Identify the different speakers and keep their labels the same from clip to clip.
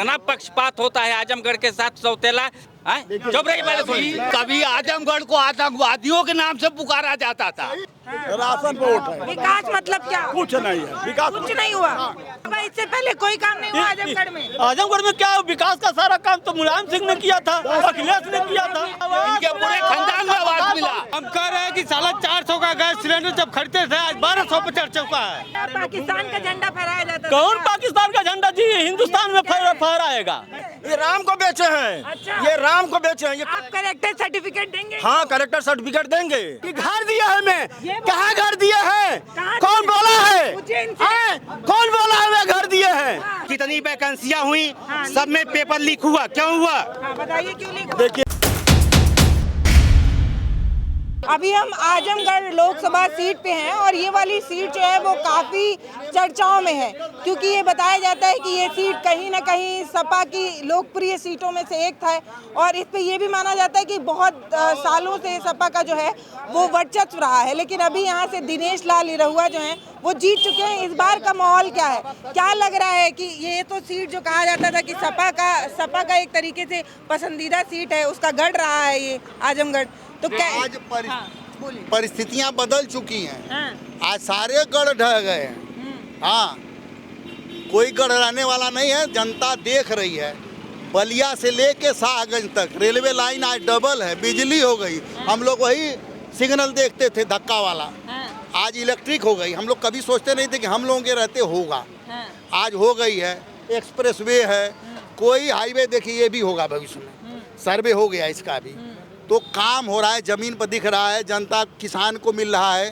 Speaker 1: इतना पक्षपात होता है आजमगढ़ के साथ सौतेला। चुप रही, पहले सुनिए।
Speaker 2: कभी आजमगढ़ को आतंकवादियों के नाम से पुकारा जाता था।
Speaker 3: राशन पे वोट है।
Speaker 4: विकास मतलब क्या?
Speaker 3: कुछ नहीं है विकास,
Speaker 4: कुछ नहीं हुआ। भाई इससे पहले कोई काम नहीं हुआ आजमगढ़ में।
Speaker 3: आजमगढ़ में क्या विकास का सारा काम तो मुलायम सिंह ने किया था, अखिलेश ने किया था।
Speaker 2: इनके पूरे खानदान में आवाज मिला।
Speaker 3: हम कह रहे हैं कि 450 का गैस सिलेंडर जब खरीदते थे आज 1200 पे चढ़ चुका है।
Speaker 4: पाकिस्तान का झंडा फहराया जाता था।
Speaker 3: कौन पाकिस्तान का झंडा जी हिंदुस्तान में फहराएगा?
Speaker 5: ये राम को बेचे हैं।
Speaker 4: अच्छा।
Speaker 5: ये राम को बेचे हैं।
Speaker 4: आप करेक्टर सर्टिफिकेट देंगे?
Speaker 5: हाँ, करेक्टर सर्टिफिकेट देंगे।
Speaker 3: कि घर दिया है मैं, कहाँ घर दिया है?
Speaker 4: कहाँ
Speaker 3: कौन
Speaker 4: दिया?
Speaker 3: बोला है?
Speaker 4: मुझे इनसे-
Speaker 3: हैं? कौन बोला है मैं घर दिए हैं?
Speaker 5: कितनी वैकेंसियां हुई,
Speaker 4: हाँ,
Speaker 5: सब में पेपर लीक हुआ, क्यों हुआ?
Speaker 4: हाँ, बताइए क्यों नहीं?
Speaker 3: देखिए
Speaker 4: अभी हम आजमगढ़ लोकसभा सीट पे हैं और ये वाली सीट जो है वो काफ़ी चर्चाओं में है, क्योंकि ये बताया जाता है कि ये सीट कहीं ना कहीं सपा की लोकप्रिय सीटों में से एक था और इस पे ये भी माना जाता है कि बहुत सालों से सपा का जो है वो वर्चस्व रहा है। लेकिन अभी यहाँ से दिनेश लाल निरहुआ जो हैं वो जीत चुके हैं। इस बार का माहौल क्या है, क्या लग रहा है कि ये तो सीट जो कहा जाता था कि सपा का एक तरीके से पसंदीदा सीट है, उसका गढ़ रहा है ये आजमगढ़, तो क्या
Speaker 6: आज
Speaker 4: बोलिए।
Speaker 6: परिस्थितियां बदल चुकी हैं।
Speaker 4: हाँ।
Speaker 6: आज सारे गढ़ ढह गए हैं। हाँ, कोई गढ़ रहने वाला नहीं है। जनता देख रही है, बलिया से लेके शाहगंज तक रेलवे लाइन आज डबल है, बिजली हो गई। हम लोग वही सिग्नल देखते थे धक्का वाला, आज इलेक्ट्रिक हो गई। हम लोग कभी सोचते नहीं थे कि हम लोगों के रहते होगा, आज हो गई है। एक्सप्रेसवे है, कोई हाईवे देखिए, ये भी होगा भविष्य में, सर्वे हो गया इसका भी। तो काम हो रहा है, जमीन पर दिख रहा है, जनता किसान को मिल रहा है।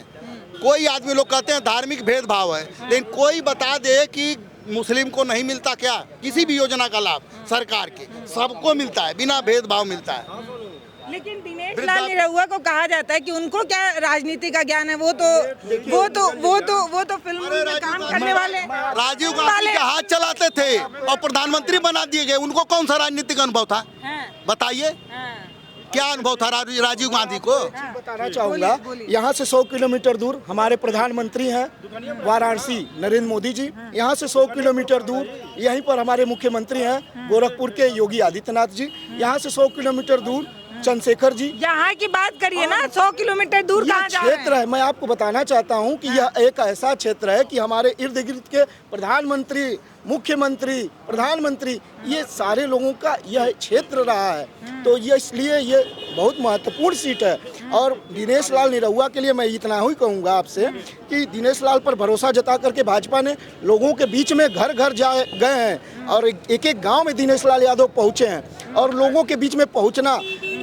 Speaker 6: कोई आदमी, लोग कहते हैं धार्मिक भेदभाव है, लेकिन कोई बता दे कि मुस्लिम को नहीं मिलता क्या? किसी भी योजना का लाभ सरकार के सबको मिलता है, बिना भेदभाव मिलता है।
Speaker 4: लेकिन दिनेश लाल निरहुआ को कहा जाता है कि उनको क्या राजनीति का ज्ञान है, वो तो फिल्म में काम करने वाले
Speaker 6: राजीव गांधी के हाथ चलाते थे और प्रधानमंत्री बना दिए गए। उनको कौन सा राजनीतिक अनुभव था? बताइए, क्या अनुभव था राजीव गांधी को?
Speaker 7: बताना चाहूँगा, यहाँ से 100 किलोमीटर दूर हमारे प्रधानमंत्री हैं वाराणसी नरेंद्र मोदी जी। यहाँ से 100 किलोमीटर दूर यहीं पर हमारे मुख्यमंत्री हैं गोरखपुर के योगी आदित्यनाथ जी। यहाँ से 100 किलोमीटर दूर चंद्रशेखर जी।
Speaker 4: यहाँ की बात करिए ना, 100 किलोमीटर दूर कहाँ जा रहे हैं?
Speaker 7: क्षेत्र है, मैं आपको बताना चाहता हूँ कि यह एक ऐसा क्षेत्र है कि हमारे इर्द गिर्द के प्रधानमंत्री, मुख्यमंत्री, प्रधानमंत्री, ये सारे लोगों का यह क्षेत्र रहा है। तो ये इसलिए ये बहुत महत्वपूर्ण सीट है। और दिनेश लाल निरहुआ के लिए मैं इतना ही कहूँगा आपसे कि दिनेश लाल पर भरोसा जता करके भाजपा ने लोगों के बीच में घर घर गए हैं और एक एक गांव में दिनेश लाल यादव पहुँचे हैं और लोगों के बीच में पहुँचना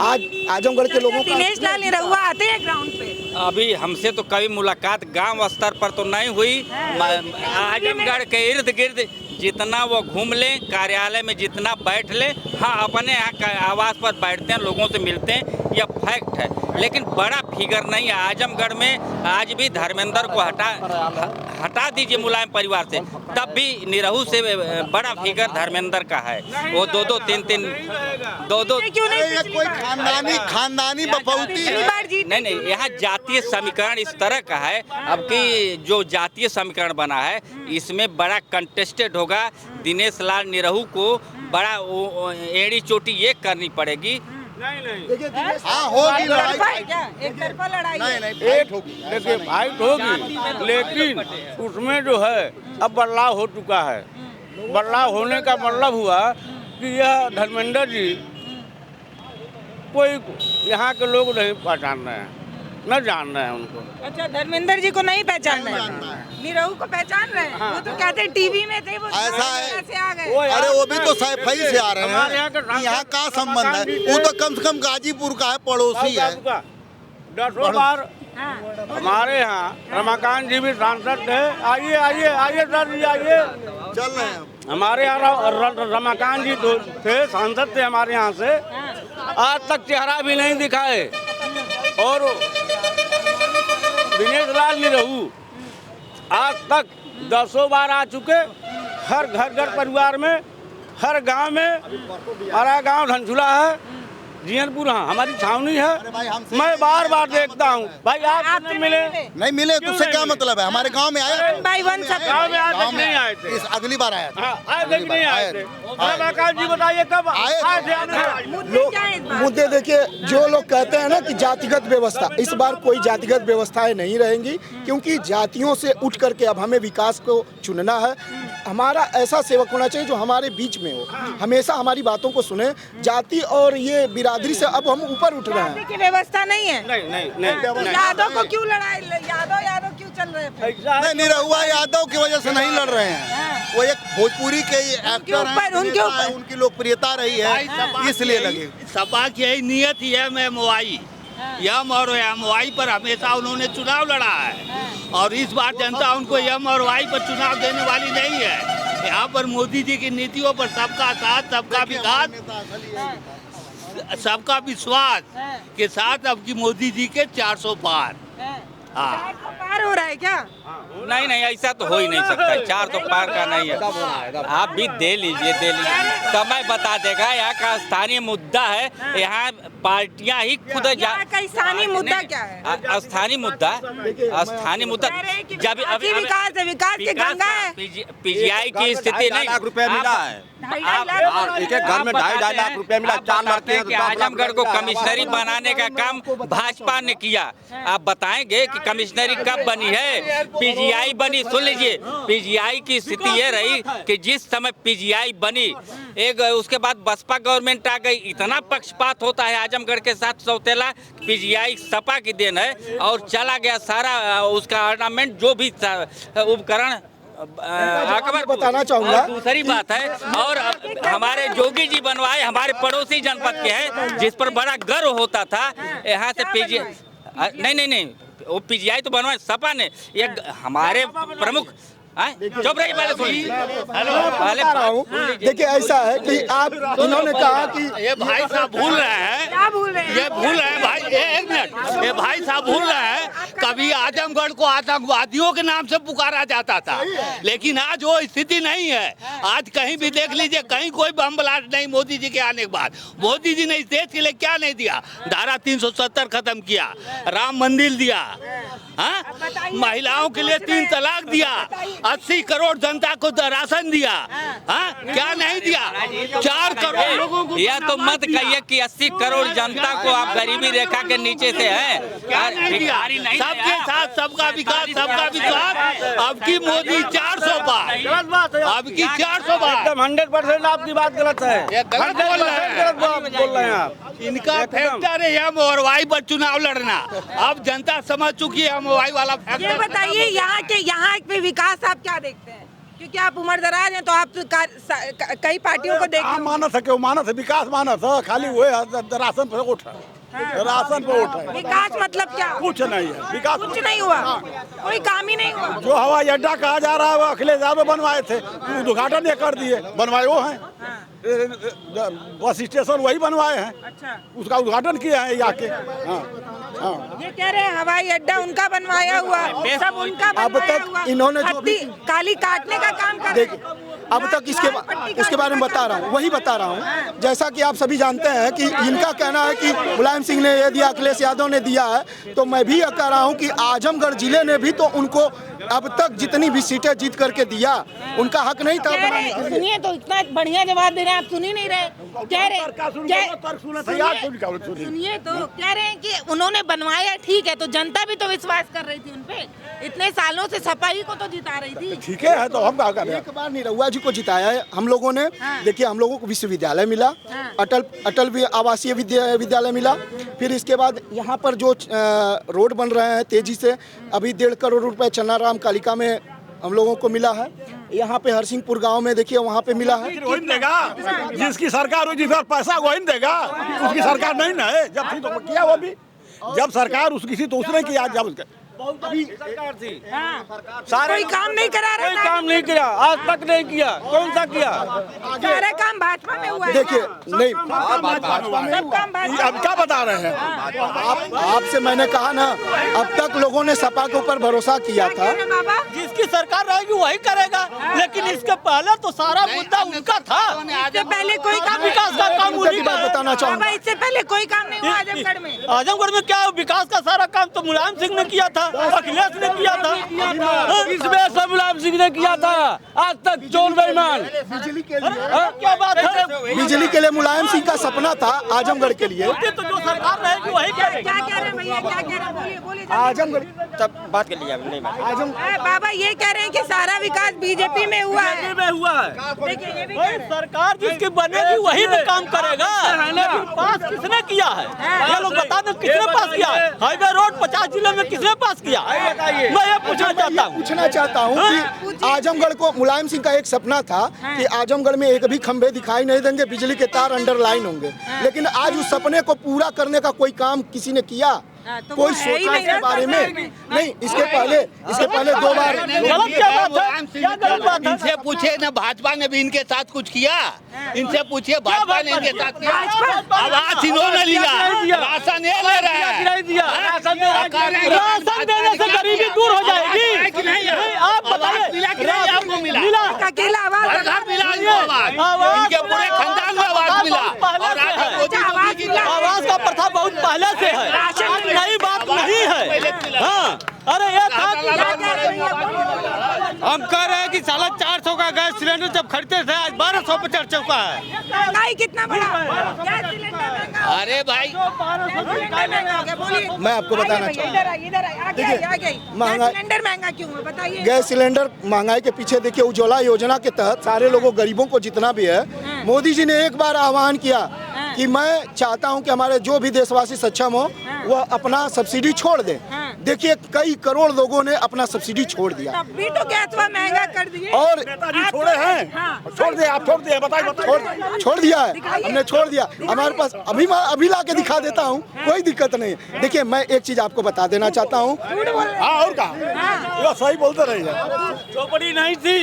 Speaker 7: आज आजमगढ़ के लोगों का।
Speaker 4: दिनेश लाल निरहुआ आते हैं ग्राउंड पे?
Speaker 1: अभी हमसे तो कभी मुलाकात गांव स्तर पर तो नहीं हुई। आजमगढ़ के इर्द गिर्द जितना वो घूम लें, कार्यालय में जितना बैठ लें, हाँ अपने यहाँ आवास पर बैठते हैं, लोगों से मिलते हैं, यह फैक्ट है। लेकिन बड़ा फिगर नहीं है आजमगढ़ में। आज भी धर्मेंद्र को हटा दीजिए मुलायम परिवार से, तब भी निरहू से बड़ा फिगर धर्मेंद्र का है। वो दो तीन
Speaker 4: क्यों नहीं?
Speaker 6: कोई खानदानी बपौती
Speaker 1: नहीं, यहाँ जातीय समीकरण इस तरह का है। अब की जो जातीय समीकरण बना है इसमें बड़ा कंटेस्टेड होगा। दिनेश लाल निरहू को बड़ा एड़ी चोटी ये करनी पड़ेगी।
Speaker 6: हाँ, होगी लड़ाई।
Speaker 4: एक तरफा लड़ाई है।
Speaker 6: नहीं, फाइट होगी।
Speaker 3: देखिए फाइट होगी, लेकिन उसमें जो है अब बदलाव हो चुका है। बदलाव होने का मतलब हुआ कि यह धर्मेंद्र जी कोई यहाँ के लोग नहीं पहचान रहे हैं, न जान रहे हैं उनको।
Speaker 4: अच्छा, धर्मेंद्र जी को नहीं पहचान रहे हैं, निरहू को पहचान रहे हैं। वो तो कहते टीवी में थे, वो
Speaker 6: ऐसा है।
Speaker 4: से आ गए।
Speaker 6: अरे वो भी तो सैफई से आ रहे
Speaker 3: हमारे
Speaker 6: हैं,
Speaker 3: यहाँ
Speaker 6: यहाँ का संबंध है? वो तो कम से कम गाजीपुर का है, पड़ोसी है।
Speaker 3: 10 बार हमारे यहाँ रमाकांत जी भी सांसद थे। आइए सर जी, आइए।
Speaker 6: चल रहे हैं
Speaker 3: हमारे यहाँ रमाकांत जी थे, सांसद थे हमारे यहाँ से। आज तक चेहरा भी नहीं दिखाए। और दिनेश लाल निरहू आज तक 10 बार आ चुके, हर घर परिवार में, हर गांव में। हमारा गांव धनझुला है, जियनपुर, हाँ हमारी छावनी है। मैं बार बार देखता हूँ। भाई आप नहीं मिले
Speaker 6: तो उससे क्या मतलब है? हमारे गांव में आए,
Speaker 4: भाई वन सब
Speaker 3: गाँव में आज तक नहीं आए थे।
Speaker 6: अगली बार आया था।
Speaker 3: हाँ, आए थे कि नहीं आए थे? जी बताइए कब
Speaker 6: आए
Speaker 4: मुद्दे क्या है इस बार?
Speaker 7: मुद्दे देखिए, जो लोग कहते हैं ना कि जातिगत व्यवस्था, इस बार कोई जातिगत व्यवस्थाएं नहीं रहेंगी, क्योंकि जातियों से उठ करके अब हमें विकास को चुनना है। हमारा ऐसा सेवक होना चाहिए जो हमारे बीच में हो, हमेशा हमारी बातों को सुने। जाति और ये बिरादरी से अब हम ऊपर उठ रहे हैं।
Speaker 4: की व्यवस्था नहीं है।
Speaker 3: नहीं
Speaker 4: यादव को क्यों लड़ाई, यादव क्यों चल रहे हैं?
Speaker 6: नहीं, निरहुआ यादव की वजह से नहीं लड़ रहे हैं। वो एक भोजपुरी के एक्टर हैं,
Speaker 4: उनके ऊपर
Speaker 6: उनकी लोकप्रियता रही है, इसलिए लगे।
Speaker 2: सपा की यही नियत ही है एमओआई, यम और एमओआई पर हमेशा उन्होंने चुनाव लड़ा है और इस बार जनता उनको यम और वाई पर चुनाव देने वाली नहीं है। यहाँ पर मोदी जी की नीतियों पर सबका साथ, सबका विकास, सबका विश्वास के साथ अब की मोदी जी के 400 पार। हाँ,
Speaker 4: पार हो रहा है क्या?
Speaker 1: नहीं ऐसा तो हो ही नहीं सकता, 400 पार का नहीं है। आप भी दे लीजिए समय बता देगा। यहाँ का स्थानीय मुद्दा है, यहाँ पार्टियां ही खुद
Speaker 4: यहाँ का स्थानीय मुद्दा क्या है?
Speaker 1: स्थानीय मुद्दा जब अभी
Speaker 4: विकास है, विकास की गंगा है।
Speaker 1: पीजीआई की स्थिति नहीं,
Speaker 5: लाख रुपए मिला है,
Speaker 1: एक
Speaker 5: घर में 2.5 लाख रुपए मिला, 4 लाख
Speaker 1: कि आजमगढ़ को कमिश्नरी बनाने का काम भाजपा ने किया। आप बताएंगे कि कमिश्नरी कब बनी है? पीजीआई बनी। सुन लीजिए, पीजीआई की स्थिति ये रही कि जिस समय पीजीआई बनी, एक उसके बाद बसपा गवर्नमेंट आ गई। इतना पक्षपात होता है आजमगढ़ के साथ सौतेला। पीजीआई सपा की देन है और चला गया सारा उसका ऑर्नामेंट, जो भी उपकरण
Speaker 7: बताना चाहूंगा।
Speaker 1: दूसरी बात है, और हमारे जोगी जी बनवाए, हमारे पड़ोसी जनपद के हैं, जिस पर बड़ा गर्व होता था। यहाँ से पीजीआई नहीं, वो पीजीआई तो बनवाए सपा ने। ये हमारे प्रमुख चुप रहिए, पहले सुनिए।
Speaker 7: पहले देखिए, ऐसा है कि आप इन्होंने कहा कि
Speaker 2: ये भाई साहब भूल रहे हैं,
Speaker 4: क्या भूल रहे हैं?
Speaker 2: ये भूल रहे हैं भाई, एक मिनट, ये भाई साहब भूल रहे हैं कभी आजमगढ़ को आतंकवादियों के नाम से पुकारा जाता था, लेकिन आज वो स्थिति नहीं है। आज कहीं भी देख लीजिए, कहीं कोई बम ब्लास्ट नहीं मोदी जी के आने के बाद। मोदी जी ने इस देश के लिए क्या नहीं दिया? धारा 370 खत्म किया, राम मंदिर दिया, महिलाओं के लिए 3 तलाक दिया, 80 करोड़ जनता को राशन दिया, क्या नहीं दिया? 4 करोड़ लोगों को।
Speaker 1: यह तो मत कहिए कि 80 करोड़ जनता को आप गरीबी रेखा के नीचे से है।
Speaker 2: सबके साथ सबका विकास, सबका विकास। अब की मोदी 400 पार,
Speaker 3: गलत बात है,
Speaker 2: अब की 400 पार।
Speaker 3: एकदम 100% आपकी बात गलत है,
Speaker 2: गलत बोल रहे हैं,
Speaker 3: बोल रहे हैं आप।
Speaker 2: इनका फैक्टर है एम और वाई पर चुनाव लड़ना। अब जनता समझ चुकी है एम और वाई वाला
Speaker 4: ये
Speaker 2: फैक्टर।
Speaker 4: बताइए, यहाँ पे विकास आप क्या देखते हैं? क्योंकि आप उम्रदराज हैं, तो आप कई पार्टियों को देख।
Speaker 3: मानस है, क्यों मानस है? विकास मानस है, खाली वो राशन पे उठ राशन पे उठ है।
Speaker 4: विकास मतलब क्या?
Speaker 3: कुछ नहीं है विकास,
Speaker 4: कुछ नहीं हुआ, कोई काम ही नहीं हुआ।
Speaker 3: जो हवाई अड्डा कहा जा रहा है वो अखिलेश यादव बनवाए थे, उद्घाटन ये कर दिए, बनवाए वो हैं। बस स्टेशन वही बनवाए हैं,
Speaker 4: अच्छा,
Speaker 3: उसका उद्घाटन किया है आके।
Speaker 4: ये कह रहे हैं हवाई अड्डा उनका बनवाया हुआ, सब उनका बनवाया हुआ।
Speaker 7: इन्होंने जो भी
Speaker 4: काली काटने का काम कर रहे हैं।
Speaker 7: अब तक इसके बारे में बता रहा हूँ, वही बता रहा हूँ। जैसा कि आप सभी जानते हैं कि इनका कहना है कि मुलायम सिंह ने ये दिया, अखिलेश यादव ने दिया है, तो मैं भी यह कह रहा हूँ कि आजमगढ़ जिले ने भी तो उनको अब तक जितनी भी सीटें जीत करके दिया, उनका हक नहीं था।
Speaker 4: सुनिए, तो इतना बढ़िया जवाब दे रहे हैं, आप सुन ही नहीं रहे। कह रहे सुनिए, तो कह रहे हैं कि उन्होंने बनवाया, ठीक है, तो जनता भी तो विश्वास कर रही थी उनपे। इतने सालों से सपा ही को तो जिता रही थी।
Speaker 3: ठीक है, तो हम क्या कर रहे हैं?
Speaker 7: एक बार निरहुआ जी को जिताया है हम लोगों ने। देखिए, हम लोगों को विश्वविद्यालय मिला, अटल आवासीय विद्यालय मिला। फिर इसके बाद यहाँ पर जो रोड बन रहे हैं तेजी से, अभी 1.5 करोड़ रुपए चन्नाराम कालिका में हम लोगों को मिला है। यहाँ पे हरसिंहपुर गांव में देखिए, वहाँ पे मिला है।
Speaker 3: वही देगा जिसकी सरकार हो, जिसका पैसा वही देगा, उसकी सरकार नहीं ना है। जब थी तो किया, वो भी जब सरकार उसकी थी तो उसने किया। जब सरकार थी,
Speaker 4: कोई काम नहीं करा रहा,
Speaker 3: कोई काम नहीं किया, आज तक नहीं किया। कौन सा किया?
Speaker 4: सारा काम भाजपा में हुआ है।
Speaker 7: देखिए, नहीं,
Speaker 4: सब काम भाजपा।
Speaker 3: अब क्या बता रहे हैं?
Speaker 7: आपसे मैंने कहा ना, अब तक लोगों ने सपा के ऊपर भरोसा किया था।
Speaker 4: बाबा,
Speaker 5: जिसकी सरकार रहेगी वही करेगा, लेकिन इसके पहले तो सारा मुद्दा उनका था।
Speaker 4: इससे पहले कोई काम
Speaker 5: विकास का काम
Speaker 7: मुद्दे की बात बताना चाहूंगा।
Speaker 4: इससे पहले कोई काम नहीं हुआ आजमगढ़ में।
Speaker 5: आजमगढ़ में क्या विकास का सारा काम तो मुलायम सिंह ने किया था, अखिलेश ने किया था।
Speaker 3: इसमें सब मुलायम सिंह ने किया था, आज तक चोर बेईमान।
Speaker 7: बिजली के लिए,
Speaker 5: क्या बात है?
Speaker 7: बिजली के लिए मुलायम सिंह का सपना था आजमगढ़ के लिए।
Speaker 5: तो जो सरकार रहेगी वही करेगी।
Speaker 4: क्या कह रहे हैं भैया, क्या कह रहे हैं, बोलिए बोलिए।
Speaker 7: आजमगढ़
Speaker 3: तब बात कर लिया नहीं
Speaker 7: आजम
Speaker 4: बाबा ये कह रहे हैं कि सारा विकास बीजेपी में हुआ है।
Speaker 3: में हुआ है।
Speaker 4: देखिए ये भी
Speaker 5: भाई, सरकार जिसकी बनेगी वही तो काम करेगा। लेकिन पास किसने किया है ये लोग बता दें, किसने पास किया है? हाईवे रोड 50 जिले में किसने पास किया? मैं ये पूछना चाहता हूँ।
Speaker 7: पूछना चाहता हूँ कि आजमगढ़ को मुलायम सिंह का एक सपना था कि आजमगढ़ में एक भी खंभे दिखाई नहीं देंगे, बिजली के तार अंडरलाइन होंगे, लेकिन आज उस सपने को पूरा करने का कोई काम किसी ने किया?
Speaker 4: तो
Speaker 7: कोई
Speaker 4: वो है ही
Speaker 7: सोचा
Speaker 4: नहीं
Speaker 7: इसके
Speaker 4: ना
Speaker 7: बारे में?
Speaker 4: सरकार
Speaker 7: नहीं, इसके पहले 2 बार
Speaker 5: गलत क्या बात है? क्या गलत बात है?
Speaker 2: इनसे पूछे ना भाजपा ने भी इनके साथ कुछ किया? इनसे पूछिए भाजपा ने इनके साथ किया? आवाज इन्होंने लिया, राशन ये ले रहा है।
Speaker 5: राशन देने से गरीबी दूर हो जाएगी। नहीं, आप बताइए
Speaker 2: आपको मिला
Speaker 4: अकेला आवाज
Speaker 2: हर घर मिला इनको आवाज, इनके पूरे खानदान में आवाज मिला। और आज मोदी जी
Speaker 5: आवाज का प्रथा बहुत पहले से है, नई बात नहीं है। हाँ, अरे ये था
Speaker 3: हम कह रहे हैं कि साला 400 का गैस सिलेंडर जब खरीदते थे आज 1200 पे चढ़ चुका है।
Speaker 4: महंगाई कितना बढ़ा, गैस सिलेंडर महंगा,
Speaker 2: अरे भाई
Speaker 4: महंगा हो गया। बोलिए,
Speaker 7: मैं आपको बताना
Speaker 4: आइए भैया, इधर आइए, आगे
Speaker 7: देखिए,
Speaker 4: आगे।
Speaker 7: महंगाई-
Speaker 4: गैस सिलेंडर महंगा क्यों है बताइए?
Speaker 7: गैस सिलेंडर महंगाई के पीछे देखिए उज्ज्वला योजना के तहत सारे लोगों गरीबों को जितना भी है, मोदी जी ने एक बार आह्वान किया कि मैं चाहता हूं कि हमारे जो भी देशवासी सक्षम हो वह अपना सब्सिडी छोड़ दें। देखिए कई करोड़ लोगों ने अपना सब्सिडी छोड़ दिया
Speaker 4: तब भी तो गैस वह महंगा कर दिए।
Speaker 7: और
Speaker 3: छोड़े हैं, छोड़ दे, आप छोड़ दिए, बताइए।
Speaker 7: छोड़ दिया है, हमने छोड़ दिया। हमारे पास अभी ला के दिखा देता हूँ, कोई दिक्कत नहीं। देखिए मैं एक चीज आपको बता देना चाहता हूँ।
Speaker 3: और कहा सही बोलते रहिए। चौपड़ी नहीं थी,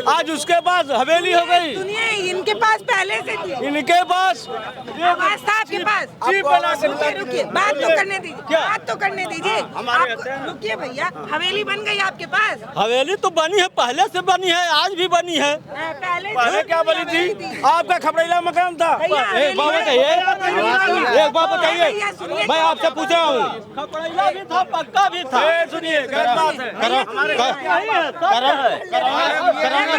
Speaker 3: आज उसके बाद हवेली हो गई।
Speaker 4: सुनिए, इनके पास पहले से थी,
Speaker 3: इनके पास
Speaker 4: आवाज था आपके पास। रुकिए रुकिए, बात तो करने दीजिए, बात तो करने दीजिए। आप रुकिए भैया, हवेली बन गई आपके पास?
Speaker 5: हवेली तो बनी है, पहले से बनी है, आज भी बनी है।
Speaker 3: पहले क्या बनी थी? आपका खपड़ेला मकान था।
Speaker 4: एक बात
Speaker 3: बताइए, मैं आपसे पूछ रहा हूँ।
Speaker 5: खपड़ैला भी था, पक्का भी था।
Speaker 3: सुनिए, बात है,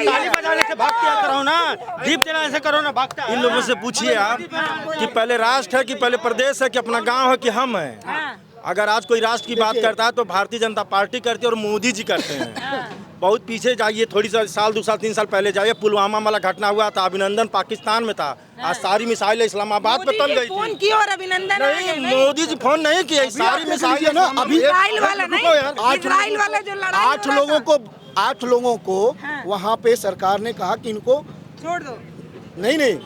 Speaker 3: ताली बजाने से भागते हैं, करो ना, दीप जलाने से करो ना, भागता। इन लोगों से पूछिए आप कि पहले राष्ट्र है कि पहले प्रदेश है कि अपना गांव है कि हम हैं। अगर आज कोई राष्ट्र की बात करता है तो भारतीय जनता पार्टी करती है और मोदी जी करते हैं। बहुत पीछे जाइए, थोड़ी सा साल 2 साल 3 साल पहले जाइए, पुलवामा वाला घटना हुआ था, अभिनंदन पाकिस्तान में था, आज सारी मिसाइल इस्लामाबाद पे तल गई
Speaker 4: फोन
Speaker 3: थी।
Speaker 4: की और अभिनंदन आ गए।
Speaker 3: नहीं, मोदी जी फोन नहीं किए, सारी मिसाइल
Speaker 7: ना अभी
Speaker 4: इजराइल वाला नहीं, इजराइल वाला जो लड़ाई
Speaker 7: 8 लोगों को वहाँ पे सरकार ने कहा कि इनको
Speaker 4: छोड़ दो।
Speaker 7: नहीं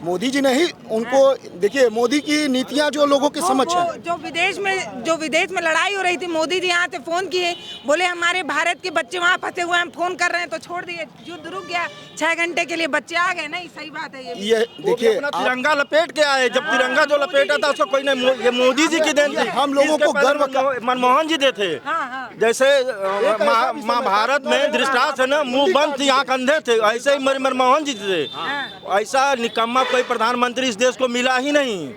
Speaker 7: मोदी जी नहीं, उनको देखिए मोदी की नीतियां जो लोगों की समझ है।
Speaker 4: जो विदेश में लड़ाई हो रही थी, मोदी जी यहाँ से फोन किए, बोले हमारे भारत के बच्चे वहाँ फंसे हुए हैं, हम फोन कर रहे हैं, तो छोड़ दिए, युद्ध रुक गया। 6 घंटे के लिए बच्चे आ गए। नहीं, सही बात है
Speaker 7: ये देखिए
Speaker 3: तिरंगा लपेट के आए, जब तिरंगा जो लपेटा था उसको कोई नहीं, ये मोदी जी की देन थी।
Speaker 7: हम लोगों को गर्व
Speaker 3: मनमोहन जी दे थे। जैसे महाभारत में धृतराष्ट्र है ना, मुंह बंद थी, आंख अंधे थे, ऐसे ही मनमोहन जी थे। ऐसा निकम्मा कोई प्रधानमंत्री इस देश को मिला ही नहीं।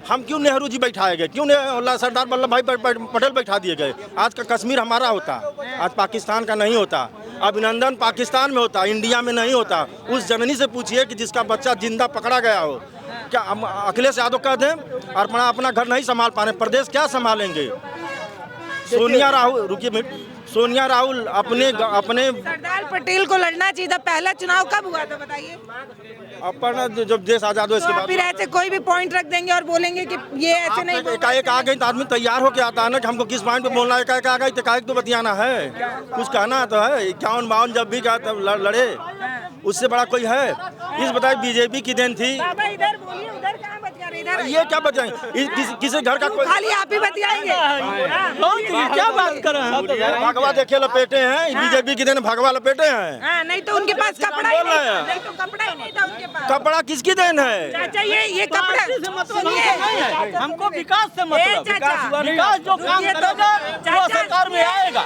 Speaker 3: हम क्यों नेहरू जी बैठाए गए, क्यों सरदार वल्लभ भाई पटेल बैठा दिए गए? आज का कश्मीर हमारा होता, आज पाकिस्तान का नहीं होता। अभिनंदन पाकिस्तान में होता, इंडिया में नहीं होता। उस जननी से पूछिए कि जिसका बच्चा जिंदा पकड़ा गया हो, क्या अखिलेश यादव कह दें और अपना घर नहीं संभाल पा रहे, प्रदेश क्या संभालेंगे? सोनिया राहुल, रुकिए मिनट, सोनिया राहुल अपने
Speaker 4: सरदार पटेल को लड़ना चाहिए था। पहला चुनाव कब हुआ था बताइए?
Speaker 3: अपना जब देश आजाद हो इसके बाद।
Speaker 4: फिर ऐसे कोई भी पॉइंट रख देंगे और बोलेंगे कि ये ऐसे नहीं।
Speaker 3: एकाएक आ गई तो आदमी तैयार होके आता है ना कि हमको किस पॉइंट पे बोलना है। एकाएक आ गई तो एकाएक तो बतियाना है, कुछ कहना तो है। 51-52 जब भी कहा तब लड़े, उससे बड़ा कोई है? इस बताए बीजेपी की देन थी।
Speaker 4: इधर बोलिए, उधर कहाँ बतिया रहे? इधर
Speaker 3: ये क्या बचाएं? किसी घर का कोई
Speaker 4: खाली आप ही बतियाएंगे?
Speaker 5: क्या बात कर रहे हैं?
Speaker 3: भगवा देखे लपेटे हैं, बीजेपी की देन भगवा लपेटे हैं।
Speaker 4: नहीं तो उनके पास कपड़ा ही नहीं, तो कपड़ा ही नहीं था उनके पास।
Speaker 3: कपड़ा किसकी देन है?
Speaker 4: चाचा ये कपड़ा सुनिए,
Speaker 5: हमको विकास से मतलब,
Speaker 4: चाचा
Speaker 5: विकास जो काम करेगा वो सरकार में आएगा।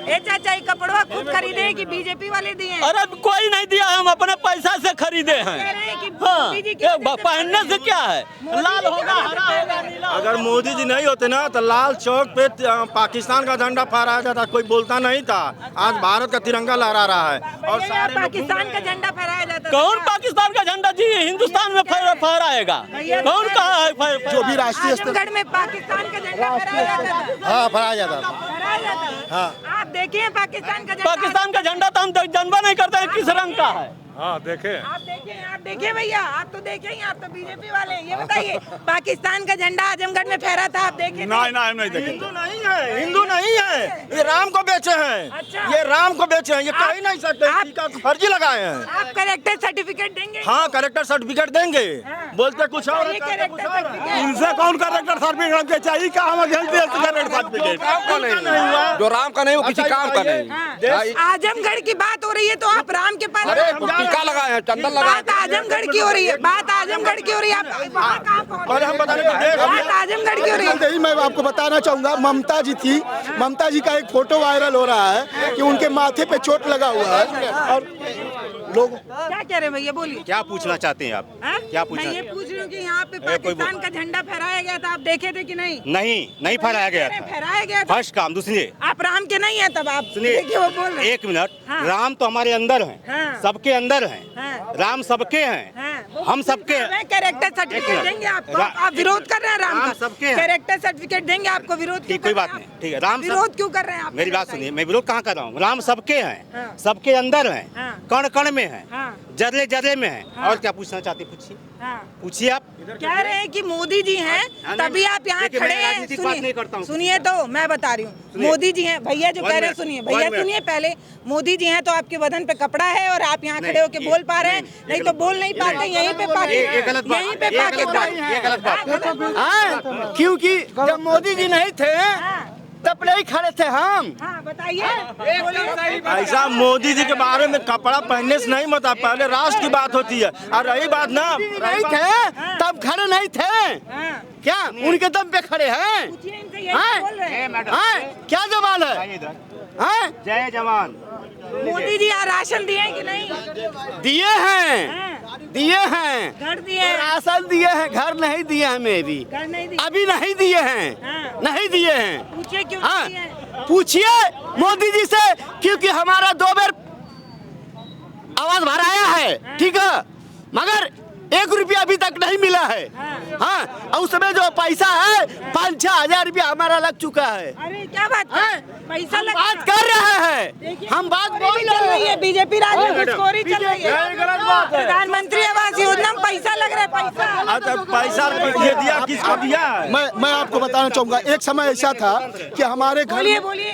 Speaker 4: ए चाचा, ये कपड़वा खुद खरीदे कि बीजेपी वाले दिए?
Speaker 5: अरे कोई नहीं दिया, हम अपने पैसा से खरीदे हैं।
Speaker 4: कह रहे हैं कि
Speaker 5: हाँ,
Speaker 4: मोदी जी की वजह से
Speaker 5: पहनने इससे क्या है? लाल होगा, हरा होगा, नीला होगा।
Speaker 3: अगर मोदी जी नहीं होते ना तो लाल चौक पे पाकिस्तान का झंडा फहराया जाता, कोई बोलता नहीं था। आज भारत का तिरंगा लहरा रहा है और
Speaker 4: भैया,
Speaker 3: सारे लोग
Speaker 4: पाकिस्तान का झंडा फहराया जाता था।
Speaker 5: कौन पाकिस्तान का झंडा जी हिंदुस्तान में फहराएगा? कौन कहा है
Speaker 7: जो भी राष्ट्रीय स्तर
Speaker 4: आजमगढ़ में पाकिस्तान का झंडा फहराया जाता था।
Speaker 6: हाँ फहराया जाता था।
Speaker 4: फहराया जाता था। आप देखिए पाकिस्तान का झंडा।
Speaker 5: पाकिस्तान का झंडा तो हम जानबा नहीं करते हैं किस रंग का है।
Speaker 3: हाँ देखे
Speaker 4: आप देखिए भैया, आप तो देखे ही, आप तो बीजेपी वाले हैं। ये बताइए, पाकिस्तान का झंडा आजमगढ़ में फहरा था, आप देखे?
Speaker 3: नहीं देखे। हिंदू नहीं है, हिंदू नहीं है, ये राम को बेचे हैं।
Speaker 4: अच्छा।
Speaker 3: ये राम को बेचे हैं, ये कह ही नहीं सकते, इसका फर्जी लगाए हैं।
Speaker 4: आप करेक्टर सर्टिफिकेट देंगे?
Speaker 3: हाँ करेक्टर सर्टिफिकेट देंगे। बोलते कुछ और
Speaker 4: ये करेक्टर सर्टिफिकेट
Speaker 3: इनसे कौन करेक्टर सर्टिफिकेट चाहिए? क्या हम करेक्टर सर्टिफिकेट
Speaker 8: जो राम का नहीं वो किसी काम का नहीं।
Speaker 4: आजमगढ़ की बात हो रही है तो आप राम के पास
Speaker 8: टीका लगाए हैं, चंदन लगाए
Speaker 4: बात आजमगढ़ की हो रही है, बात आजमगढ़ की हो रही है। आप वहाँ कहाँ पहुँचे?
Speaker 3: पहले हम बताने तो देख।
Speaker 4: बात आजमगढ़ की हो रही है।
Speaker 7: यही मैं आपको बताना चाहूंगा, ममता जी थी, ममता जी का एक फोटो वायरल हो रहा है कि उनके माथे पे चोट लगा हुआ है और लोग
Speaker 4: क्या कह रहे हैं भैया, बोलिए।
Speaker 9: क्या पूछना चाहते हैं आप?
Speaker 4: हाँ?
Speaker 9: क्या पूछना?
Speaker 4: मैं ये पूछ रही हूँ कि यहाँ पे पाकिस्तान का झंडा फहराया गया था, आप देखे थे कि नहीं?
Speaker 9: नहीं फहराया गया था।
Speaker 4: फहराया गया था।
Speaker 9: फर्स्ट काम। दूसरे
Speaker 4: आप राम के नहीं है तब आप
Speaker 9: सुनिए,
Speaker 4: देखिए वो बोल रहे हैं।
Speaker 9: एक मिनट।
Speaker 4: हाँ।
Speaker 9: राम तो हमारे अंदर हैं,
Speaker 4: हाँ।
Speaker 9: सबके अंदर हैं।
Speaker 4: हाँ।
Speaker 9: राम सबके हैं,
Speaker 4: हाँ,
Speaker 9: हम सबके हैं।
Speaker 4: कैरेक्टर सर्टिफिकेट देंगे आपको। आप विरोध कर रहे हैं राम
Speaker 9: राम
Speaker 4: का।
Speaker 9: सबके हैं।
Speaker 4: कैरेक्टर सर्टिफिकेट देंगे आपको, विरोध क्यों
Speaker 9: ठीक, कोई
Speaker 4: कर रहे
Speaker 9: बात
Speaker 4: हैं
Speaker 9: नहीं,
Speaker 4: आप?
Speaker 9: ठीक है। राम
Speaker 4: विरोध क्यों कर रहे हैं आप?
Speaker 9: मेरी बात सुनिए, मैं विरोध कहाँ कर रहा हूँ? राम सबके हैं,
Speaker 4: हाँ।
Speaker 9: सबके अंदर हैं,
Speaker 4: हाँ।
Speaker 9: कण कण में हैं,
Speaker 4: हाँ।
Speaker 9: जर्रे जर्रे में हैं।
Speaker 4: हाँ।
Speaker 9: और क्या पूछना चाहते? पूछिए,
Speaker 4: हाँ।
Speaker 9: पूछिए आप।
Speaker 4: कह रहे हैं कि मोदी जी हैं
Speaker 9: हाँ,
Speaker 4: तभी आप यहाँ
Speaker 9: देखिए,
Speaker 4: खड़े
Speaker 9: मैं
Speaker 4: हैं।
Speaker 9: राजनीतिक बात नहीं करता हूँ।
Speaker 4: सुनिए तो मैं बता रही हूँ,
Speaker 9: सुनिए।
Speaker 4: मोदी जी हैं भैया जो
Speaker 9: One
Speaker 4: कह रहे हैं।
Speaker 9: minute,
Speaker 4: सुनिए
Speaker 9: one
Speaker 4: भैया,
Speaker 9: minute।
Speaker 4: सुनिए पहले। मोदी जी हैं तो आपके बदन पे कपड़ा है और आप यहाँ खड़े होके
Speaker 9: नहीं,
Speaker 4: बोल पा रहे हैं,
Speaker 9: नहीं,
Speaker 4: नहीं तो बोल नहीं पाते। यहीं पे
Speaker 9: ये गलत
Speaker 4: पाकिस्तान,
Speaker 9: बात,
Speaker 4: यहीं पे
Speaker 9: ये गलत बात,
Speaker 4: पाकिस्तान।
Speaker 9: ये गलत बात।
Speaker 7: हाँ, क्योंकि जब मोदी जी नहीं थे तब नहीं खड़े थे हम।
Speaker 4: हाँ बताइए, बोलिए।
Speaker 3: ऐसा मोदी जी के बारे में कपड़ा पहनने से नहीं होता, पहले राष्ट्र की बात होती है। और रही बात ना,
Speaker 7: नहीं थे तब खड़े नहीं थे
Speaker 4: हाँ।
Speaker 7: क्या? उनके दम पे खड़े हैं।
Speaker 4: पूछिए इनसे, यही बोल रहे हैं।
Speaker 7: हाँ, क्या जवान है? हाँ?
Speaker 9: जय जवान।
Speaker 4: मोदी जी यहाँ राशन दिए हैं कि नहीं?
Speaker 7: दिए हैं,
Speaker 4: हाँ।
Speaker 7: दिए हैं,
Speaker 4: घर दिए हैं?
Speaker 7: राशन दिए हैं, घर नहीं दिए हैं। मेरी
Speaker 4: घर नहीं दिए?
Speaker 7: अभी नहीं दिए हैं,
Speaker 4: हाँ।
Speaker 7: नहीं दिए हैं।
Speaker 4: पूछिए क्यों
Speaker 7: हाँ,
Speaker 4: नहीं दिए?
Speaker 7: पूछिए मोदी जी से, क्योंकि हमारा 2 बार आवाज भराया है, ठीक है, मगर 1 रुपया अभी तक नहीं मिला है। हाँ, और उसमें जो पैसा है 5-6 हजार रुपया हमारा लग चुका है।
Speaker 4: अरे क्या बात कर?
Speaker 7: हाँ,
Speaker 4: पैसा
Speaker 7: हम
Speaker 4: लग
Speaker 7: बात कर रहे हैं, हम बात बोल
Speaker 4: चल रही है, बीजेपी राज में
Speaker 3: मैडम,
Speaker 4: घुसखोरी चल रही है।
Speaker 3: गलत बात है।
Speaker 4: प्रधानमंत्री आवास योजना में पैसा लग रहा है, पैसा।
Speaker 3: पैसा ये दिया किसको दिया है?
Speaker 7: मैं आपको बताना चाहूंगा, एक समय ऐसा था कि हमारे घर
Speaker 4: बोलिए बोलिए,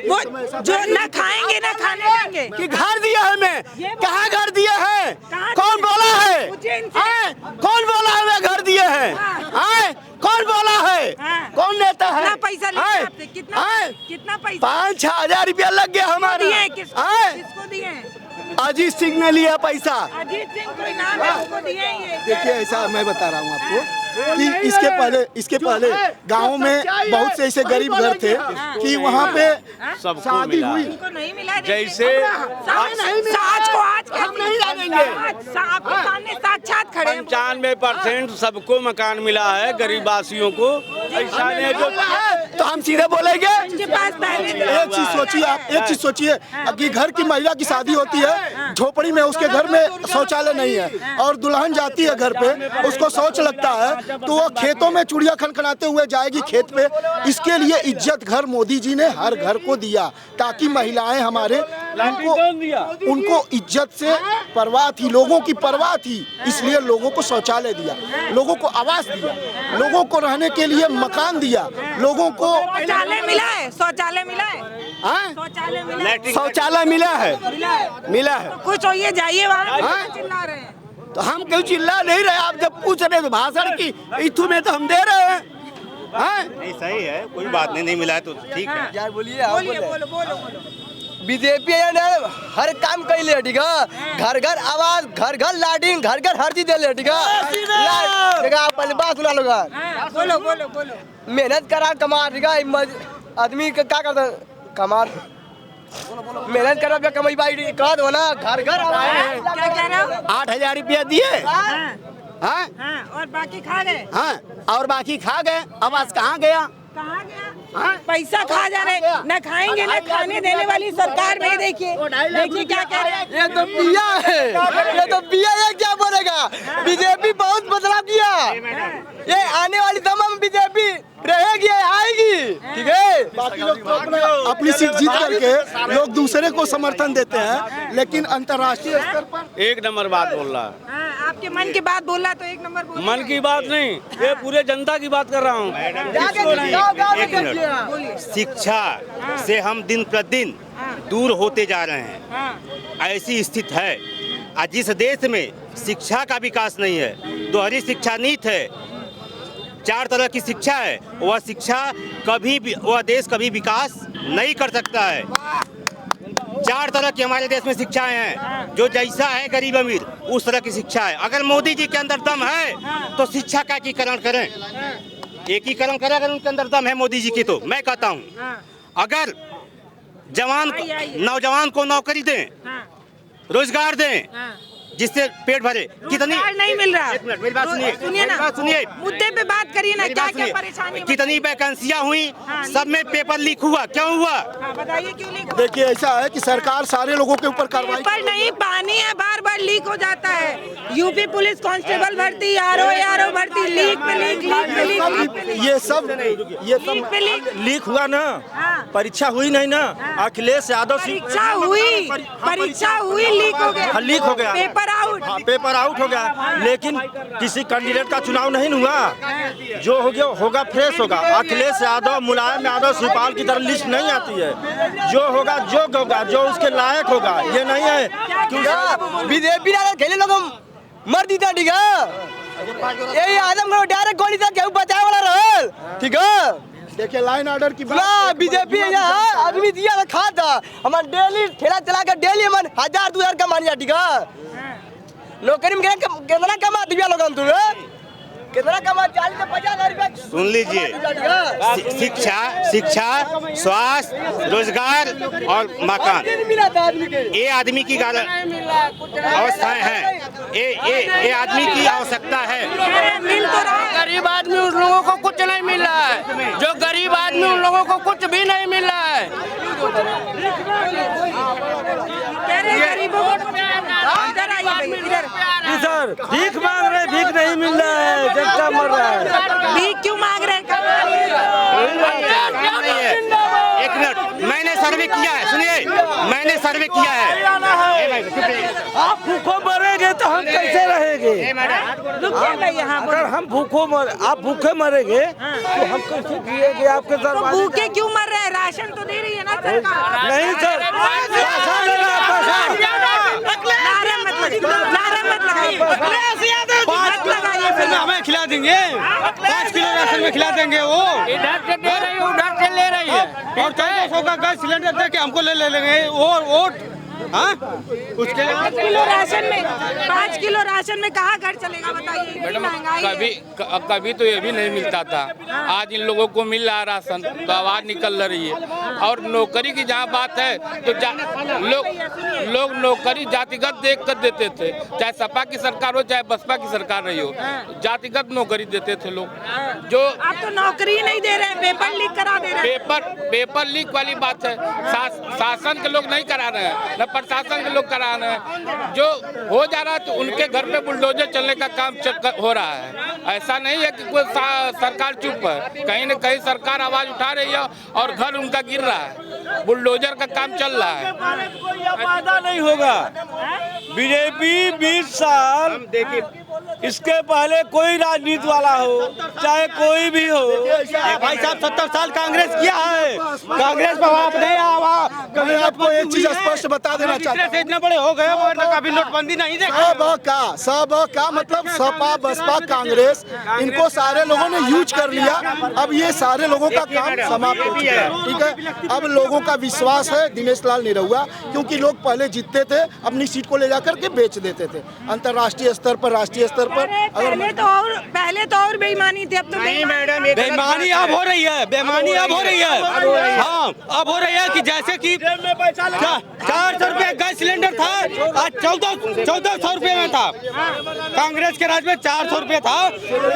Speaker 4: वो जो ना खाएंगे ना खाने देंगे।
Speaker 7: कि घर दिया है, मैं कहाँ घर दिया है?
Speaker 4: कहाँ
Speaker 7: कौन
Speaker 4: दिया?
Speaker 7: बोला है?
Speaker 4: पूछिए इनसे।
Speaker 7: हाँ, कौन बोला है मैं घर दिए हैं? हाँ, कौन बोला है?
Speaker 4: हाँ।
Speaker 7: कौन नेता है?
Speaker 4: कितना पैसा लिया
Speaker 7: हाँ,
Speaker 4: आपसे? कितना
Speaker 7: हाँ,
Speaker 4: कितना पैसा
Speaker 7: 5-6 हजार रुपया लग गया हमारा।
Speaker 4: दिए हैं?
Speaker 7: हाँ,
Speaker 4: किसको दिए हैं?
Speaker 7: अजीत सिंह ने लिया पैसा।
Speaker 4: अजीत सिंह कोई नाम है, उसको दिए हैं ये?
Speaker 7: देखिए, ऐसा मैं बता रहा हूँ आपको कि इसके पहले गाँव में बहुत से ऐसे गरीब घर थे कि वहाँ पे शादी हुई।
Speaker 4: उनको नहीं मिला।
Speaker 3: जैसे
Speaker 4: आज को आज
Speaker 7: हम नहीं जानेंगे।
Speaker 4: आपके सामने साक्षात खड़े हैं।
Speaker 3: 95% सबको मकान मिला है, गरीबवासियों को। ऐसा नहीं जो
Speaker 7: तो हम सीधे बोलेंगे।
Speaker 4: उनके पास पहले
Speaker 7: एक चीज सोचिए आप, एक चीज सोचिए कि घर की महिला की शादी होती है झोपड़ी में, उसके घर में शौचालय नहीं है और दुल्हन जाती है घर पे, उसको शौच लगता है तो वो खेतों में चूड़िया खनखनाते हुए जाएगी खेत पे। इसके लिए इज्जत घर मोदी जी ने हर घर को दिया ताकि महिलाएं हमारे उनको इज्जत से परवाह थी, लोगों की परवाह थी, इसलिए लोगों को शौचालय दिया, लोगों को आवास दिया, लोगों को रहने के लिए मकान दिया, लोगों को
Speaker 4: शौचालय मिला है। शौचालय मिला है।
Speaker 7: हाँ?
Speaker 4: शौचालय मिला है।
Speaker 7: शौचालय मिला है, मिला है।
Speaker 4: कुछ होइए, जाइए वहाँ।
Speaker 7: हाँ?
Speaker 4: चिल्ला रहे हैं।
Speaker 7: तो हम क्यों चिल्ला नहीं रहे? आप जब पूछ रहे तो भाषण की इथु में तो हम दे रहे हैं। हाँ?
Speaker 9: नहीं सही है, कोई बात नहीं मिला है तो ठीक है।
Speaker 10: यार बोलिए,
Speaker 4: बोलिए, बोलो बोलो बोलो।
Speaker 10: बीजेपी हर काम कैले, ठीक है। घर घर आवाज, घर घर लाडिंग, घर घर हर चीज दिले, ठीक है। पहले बात सुना लोग,
Speaker 4: हाँ, बोलो बोलो बोलो।
Speaker 10: मेहनत करा कमा, ठीक है। आदमी का क्या करता, कमा मेहनत करो पे कमाई भाई कह दो ना घर घर
Speaker 4: क्या कह रहे हो?
Speaker 3: 8,000 रुपया दिए।
Speaker 4: हाँ,
Speaker 3: हाँ
Speaker 4: हाँ, और बाकी खा गए?
Speaker 3: हाँ, और बाकी खा गए। आवाज कहाँ गया?
Speaker 4: कहाँ गया? पैसा खा जा रहे, न खाएंगे न खाने देने वाली सरकार में। देखिए देखिए क्या कह रहे हैं।
Speaker 10: ये तो पिया है, ये तो पिया है, क्या बोलेगा? बीजेपी बहुत बदलाव किया, ये आने वाली समय में बीजेपी रहेगी आएगी, ठीक है।
Speaker 7: बाकी लोग तो अपनी सीट जीत करके लोग दूसरे को समर्थन देते हैं, लेकिन अंतर्राष्ट्रीय स्तर पर
Speaker 3: एक नंबर बात बोल रहा है।
Speaker 4: हाँ, आपके मन की बात बोल रहा तो एक नंबर बोल।
Speaker 3: मन की बात नहीं, ये पूरे जनता की बात कर रहा हूँ।
Speaker 9: एक मिनट, शिक्षा से हम दिन प्रतिदिन दूर होते जा रहे हैं, ऐसी स्थिति है। आज जिस देश में शिक्षा का विकास नहीं है, दोहरी शिक्षा नीति है, 4 तरह की शिक्षा है, वह शिक्षा कभी भी, वह देश कभी विकास नहीं कर सकता है। 4 तरह की हमारे देश में शिक्षाएं हैं, जो जैसा है गरीब अमीर उस तरह की शिक्षा है। अगर मोदी जी के अंदर दम है तो शिक्षा का एकीकरण करें, एकीकरण करें। अगर उनके अंदर दम है मोदी जी की, तो मैं कहता हूँ अगर नौजवान को नौकरी दें, रोजगार दें, जिससे पेट भरे। कितनी
Speaker 4: नहीं मिल रहा?
Speaker 9: एक मिनट मेरी बात सुनिए,
Speaker 4: सुनिए ना,
Speaker 9: सुनिए,
Speaker 4: मुद्दे पे बात करिए ना। क्या क्या परेशानी?
Speaker 9: कितनी वैकेंसियां हुई, सब में पेपर लीक हुआ, क्यों हुआ?
Speaker 4: बताइए क्यों लीक?
Speaker 7: देखिए ऐसा है कि सरकार सारे लोगों के ऊपर कार्रवाई
Speaker 4: पेपर नहीं, पानी है, बार बार लीक हो जाता है। यूपी पुलिस कांस्टेबल भर्ती, आरओ भर्ती, लीक पे लीक, लीक पे लीक,
Speaker 7: ये सब
Speaker 4: लीक पे लीक।
Speaker 3: लीक हुआ ना, परीक्षा हुई नहीं ना। अखिलेश यादव
Speaker 4: परीक्षा हुई, लीक हो गया।
Speaker 3: लीक हो गया,
Speaker 4: पेपर आउट।
Speaker 3: हाँ, पेपर आउट हो गया, लेकिन किसी कैंडिडेट का चुनाव नहीं हुआ। जो हो गया होगा फ्रेश होगा। अखिलेश यादव, मुलायम यादव, शिवपाल की तरह लिस्ट नहीं आती है। जो होगा जो उसके लायक होगा, ये नहीं है कि
Speaker 10: बीजेपी खेले लोग मर दीता, ठीक है। यही आजमगढ़ डायरेक्ट गोली से केहू बचाए वाला रहल, ठीक है।
Speaker 7: देखिए लाइन ऑर्डर की
Speaker 10: बात, बीजेपी यहाँ आदमी दिया था, खा था। हमारे डेली ठेला चला कर डेली हमारे 1000-2000 कमा लिया, ठीक है। नौकरी में कितना कमा दिया लोग, कितना कमा? 40 से 50,000 रुपया।
Speaker 9: सुन लीजिए, शिक्षा, स्वास्थ्य, रोजगार और मकान, ये आदमी की अवस्थाएं हैं, ये आदमी की आवश्यकता है।
Speaker 4: मिल तो रहा है।
Speaker 11: गरीब आदमी उन लोगों को कुछ नहीं मिल रहा है, जो गरीब आदमी उन लोगों को कुछ भी नहीं मिल रहा है।
Speaker 4: गरीबों को
Speaker 3: सर भीख मांग रहे, भीख नहीं मिल रहा है, जनता मर रहा है।
Speaker 4: भीख क्यों मांग रहे हैं?
Speaker 9: एक मिनट, मैंने सर्वे किया है, सुनिए, मैंने सर्वे किया है।
Speaker 3: आप भूखों मरेंगे तो हम कैसे रहेंगे? अगर हम आप भूखे मरेंगे तो हम कैसे जिएंगे? आपके
Speaker 4: तो भूखे क्यों मर रहे हैं? राशन तो दे रही है ना सरकार।
Speaker 3: नहीं सर,
Speaker 5: हमें खिला देंगे, 5 किलो राशन में खिला देंगे। वो
Speaker 11: इधर से दे रही है, उधर से ले रही है।
Speaker 5: और 1400 का गैस सिलेंडर दे के हमको ले लेंगे। और वोट, हाँ, उसके
Speaker 4: 5 किलो राशन में कहाँ घर चलेगा? बताइए।
Speaker 12: मैडम, कभी तो ये भी नहीं मिलता था, आज इन लोगों को मिल रहा राशन, तो आवाज निकल रही है। और नौकरी की जहाँ बात है तो लोग नौकरी जातिगत देख कर देते थे, चाहे सपा की सरकार हो चाहे बसपा की सरकार रही हो, जातिगत नौकरी देते थे लोग। जो
Speaker 4: आप तो नौकरी नहीं दे रहे हैं, पेपर लीक करा दे रहे हैं।
Speaker 12: पेपर लीक वाली बात है, शासन के लोग नहीं करा रहे हैं, न प्रशासन के लोग करा रहे हैं। जो हो जा रहा है तो उनके घर पे बुलडोजर चलने का काम हो रहा है। ऐसा नहीं है कि कोई सरकार चुप है, कहीं न कहीं सरकार आवाज उठा रही है और घर उनका गिर रहा है, बुलडोजर का काम चल रहा है।
Speaker 3: वादा नहीं होगा। बीजेपी 20 साल, देखिए इसके पहले कोई राजनीति वाला हो चाहे कोई भी हो,
Speaker 5: भाई साहब 70 साल कांग्रेस किया है, कांग्रेस पर आप नहीं आवा।
Speaker 7: मैं आपको एक चीज स्पष्ट बता देना चाहता हूँ,
Speaker 5: इतने बड़े हो गए कभी नोटबंदी नहीं देखा।
Speaker 7: सब का मतलब सपा बसपा कांग्रेस, इनको सारे लोगों ने यूज कर लिया। अब ये सारे लोगों का काम समाप्त हो चुका है, ठीक है। अब लोगों का विश्वास है दिनेश लाल निरहुआ, क्योंकि लोग पहले जीतते थे, अपनी सीट को ले जाकर के बेच देते थे। अंतर्राष्ट्रीय स्तर पर, राष्ट्रीय स्तर पर
Speaker 4: पहले तो और बेईमानी थी, अब तो
Speaker 9: नहीं मैडम,
Speaker 5: बेईमानी अब हो रही है, बेईमानी अब हो रही है। हाँ, अब हो रही है कि जैसे कि 400 रुपये गैस सिलेंडर था, आज 1400 रुपये में था। कांग्रेस के राज में 400 रुपये था।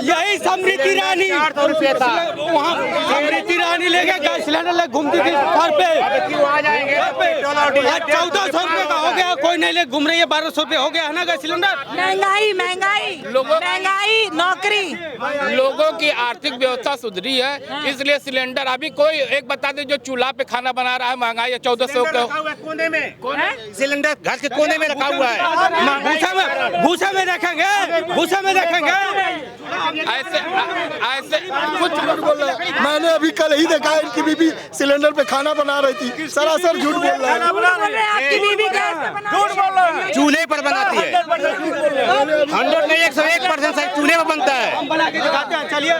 Speaker 5: यही समृद्धि रानी 400 रुपये था, वहाँ समृद्धि रानी लेके गैस सिलेंडर ले घूमती थी घर पे। आज 1400 रुपये का हो गया, कोई नहीं ले घूम रही है। 1200 रुपये हो गया है ना गैस सिलेंडर।
Speaker 4: महंगाई, नौकरी,
Speaker 12: लोगों की आर्थिक व्यवस्था सुधरी है, इसलिए सिलेंडर अभी कोई एक बता दे जो चूल्हा पे खाना बना रहा है, महंगाई है 1400 का
Speaker 9: कोने में सिलेंडर घर के कोने में रखा हुआ है।
Speaker 5: भूसा में रखेंगे, भूसा में रखेंगे।
Speaker 12: ऐसे कुछ बोल रहा है।
Speaker 7: मैंने अभी कल ही देखा है, इनकी बीबी सिलेंडर पे खाना बना रही थी। सरासर झूठ बोल रहा है।
Speaker 4: आपकी बीबी झूठ बोल रहा है।
Speaker 9: चूल्हे पर बनाती है, 100 नहीं 101% सही चूल्हे पर बनता है।
Speaker 5: बना के दिखाते हैं, चलिए।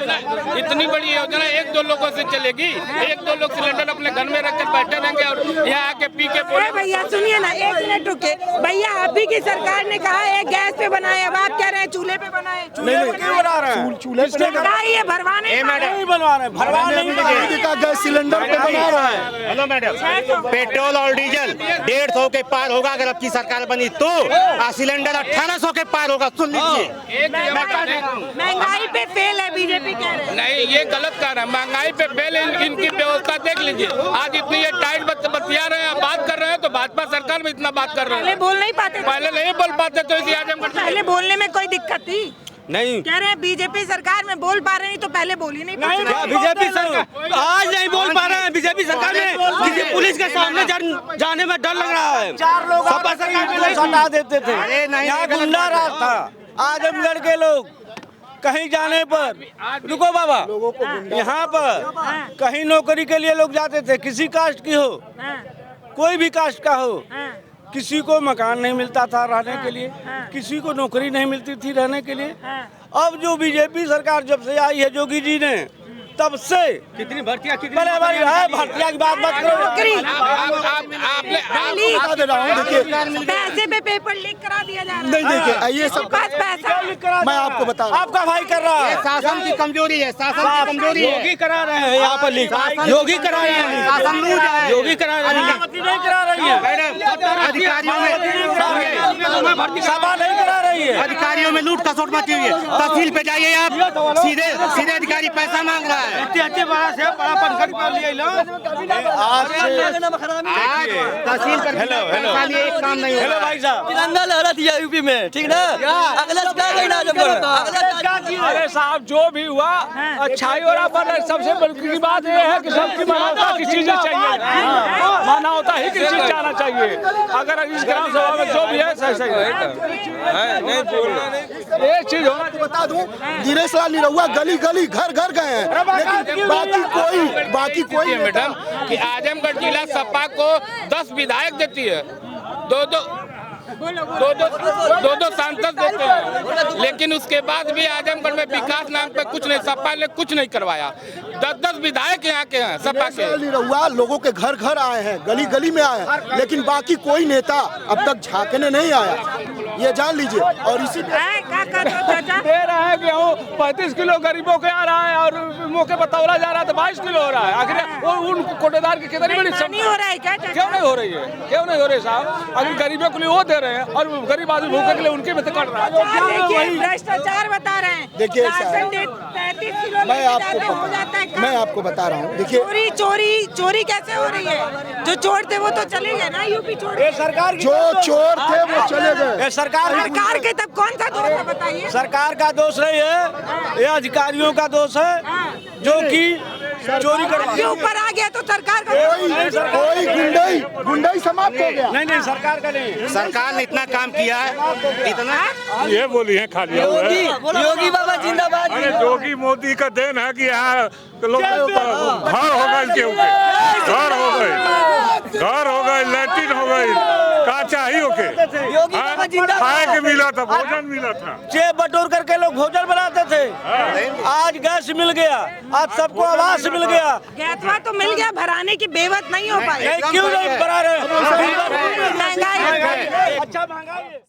Speaker 12: इतनी बड़ी योजना 1-2 लोगों से चलेगी? 1-2 लोग सिलेंडर अपने घर में रखकर बैठे रहेंगे और यहाँ आके पी के बोले।
Speaker 4: भैया सुनिए ना, 1 मिनट रुके भैया। अभी की सरकार ने कहा है गैस पे बनाए, अब आप कह रहे हैं चूल्हे पे बनाए।
Speaker 3: चूल्हे पे क्यों बना रहे हैं?
Speaker 7: चूल्हे पे
Speaker 4: ये भरवाने
Speaker 3: नहीं बनवा रहे, भरवा नहीं
Speaker 7: का गैस सिलेंडर पे बना रहा है।
Speaker 9: हेलो मैडम, पेट्रोल और डीजल 150 के पार होगा अगर अब की सरकार बनी तो, सिलेंडर 1800 के पार होगा। सुन लीजिए,
Speaker 4: महंगाई पे फेल है बीजेपी कह रहे हैं।
Speaker 12: नहीं, ये गलत कह रहे हैं। महंगाई पे फेल है, इनकी व्यवस्था देख लीजिए। आज इतनी ये टाइट बतिया रहे हैं, बात कर रहे हैं, तो भाजपा सरकार में इतना बात कर रहे हैं।
Speaker 4: पहले बोल नहीं पाते,
Speaker 12: पहले नहीं बोल पाते तो इसी आजमगढ़
Speaker 4: पहले बोलने में कोई दिक्कत थी
Speaker 5: नहीं।
Speaker 4: कह रहे हैं बीजेपी सरकार में बोल पा रहे नहीं, तो पहले बोल ही नहीं पा रहे।
Speaker 5: बीजेपी सरकार आज नहीं बोल पा रहे हैं। बीजेपी सरकार में किसी पुलिस के सामने जाने में डर लग रहा है।
Speaker 3: 4 लोग हटा देते थे, यहाँ गुंडा राज था। आजमगढ़ के लोग कहीं जाने पर, रुको बाबा, यहाँ पर कहीं नौकरी के लिए लोग जाते थे, किसी कास्ट की हो, कोई भी कास्ट का हो, किसी को मकान नहीं मिलता था रहने के लिए, किसी को नौकरी नहीं मिलती थी रहने के लिए। अब जो बीजेपी सरकार जब से आई है योगी जी ने, तब से
Speaker 5: कितनी भर्तियां,
Speaker 3: भर्तियां की बात मत करो।
Speaker 7: बता दे रहा हूँ, देखिए
Speaker 4: पैसे पे पेपर लीक करा दिया जा रहा है।
Speaker 7: नहीं देखिए, ये सब
Speaker 4: पैसा
Speaker 7: मैं आपको बता रहा हूँ।
Speaker 3: आपका भाई कर रहा है।
Speaker 9: शासन की कमजोरी है, शासन की कमजोरी है।
Speaker 5: योगी करा रहे हैं यहाँ पर लीक, योगी करा रहे हैं, योगी करा रहे हैं।
Speaker 3: नहीं करा रही है
Speaker 9: अधिकारियों में
Speaker 3: सभा नहीं करा रही है।
Speaker 9: अधिकारियों में लूट खसोट मची हुई है। तहसील पे जाइए आप, सीधे अधिकारी पैसा मांग रहा है।
Speaker 5: बड़ा से बड़ा पंखा कर लिया
Speaker 9: तहसील पर एक काम नहीं
Speaker 3: हेलो भाई साहब,
Speaker 10: तिरंगा लहरा दिया यूपी में, ठीक ना? अगला
Speaker 3: अरे साहब जो भी हुआ अच्छाई हो रहा, पर सबसे बड़ी बात ये है कि सबकी मानवता की चीजें चाहिए, मानवता ही की चीज जाना चाहिए। अगर इस ग्राम सभा में जो भी है सही है, एक चीज होना।
Speaker 7: बता दूं, दिनेश लाल निरहुआ गली गली घर घर गए हैं, लेकिन बाकी कोई
Speaker 12: मैडम कि आजमगढ़ जिला सपा को 10 विधायक देती है, दो सांसद देते हैं, लेकिन उसके बाद भी आजमगढ़ में विकास नाम पे कुछ नहीं, सपा ने कुछ नहीं करवाया। 10 विधायक यहाँ के हैं सपा के।
Speaker 7: निरहुआ लोगों के घर घर आए हैं, गली गली में आए हैं, लेकिन बाकी कोई नेता अब तक झांकने नहीं आया, ये जान लीजिए। और इसी
Speaker 3: दे रहा है गेहूँ 35 किलो गरीबों के आ रहा है, और मौके पर तौला जा रहा है तो 22 किलो हो रहा है। आखिर उन कोटेदार की कितनी बड़ी
Speaker 4: नहीं हो रहा है क्या?
Speaker 3: क्यों नहीं हो रही है? क्यों नहीं हो रही साहब? अगर गरीबों के लिए वो दे रहे हैं और गरीब आदमी भूखे के लिए उनके में तो कट रहा है।
Speaker 4: भ्रष्टाचार बता रहे हैं।
Speaker 7: देखिए मैं
Speaker 4: मैं
Speaker 7: आपको बता रहा हूँ, देखिए
Speaker 4: चोरी कैसे हो रही है? जो चोर थे वो तो चले गए ना, यूपी छोड़।
Speaker 3: सरकार
Speaker 7: जो चोर थे वो चले गए।
Speaker 4: सरकार के तब कौन सा दोष है बताइए?
Speaker 3: सरकार का दोष नहीं है, ये अधिकारियों का दोष है जो कि चोरी
Speaker 4: के ऊपर आ गया तो सरकार का
Speaker 7: कोई गुंडाई समाप्त हो गया।
Speaker 3: नहीं, सरकार का नहीं।
Speaker 9: सरकार ने इतना काम किया है, इतना
Speaker 13: ये बोली है खाली
Speaker 10: योगी बाबा जिंदाबाद।
Speaker 13: योगी मोदी का देन है कि यहाँ लोग घर हो गए, इनके ऊपर घर हो गए, लैट्रिन हो गई, का चाहिए ओके, खाए के मिला था, भोजन मिला था,
Speaker 3: चेप बटोर करके लोग भोजन बनाते थे। आज गैस मिल गया, आज सबको आवास मिल गया।
Speaker 4: गैसवा तो मिल गया, भराने की बेवत नहीं हो पाई।
Speaker 3: क्यों नहीं भरा रहे?
Speaker 4: महंगाई
Speaker 3: अच्छा महंगाई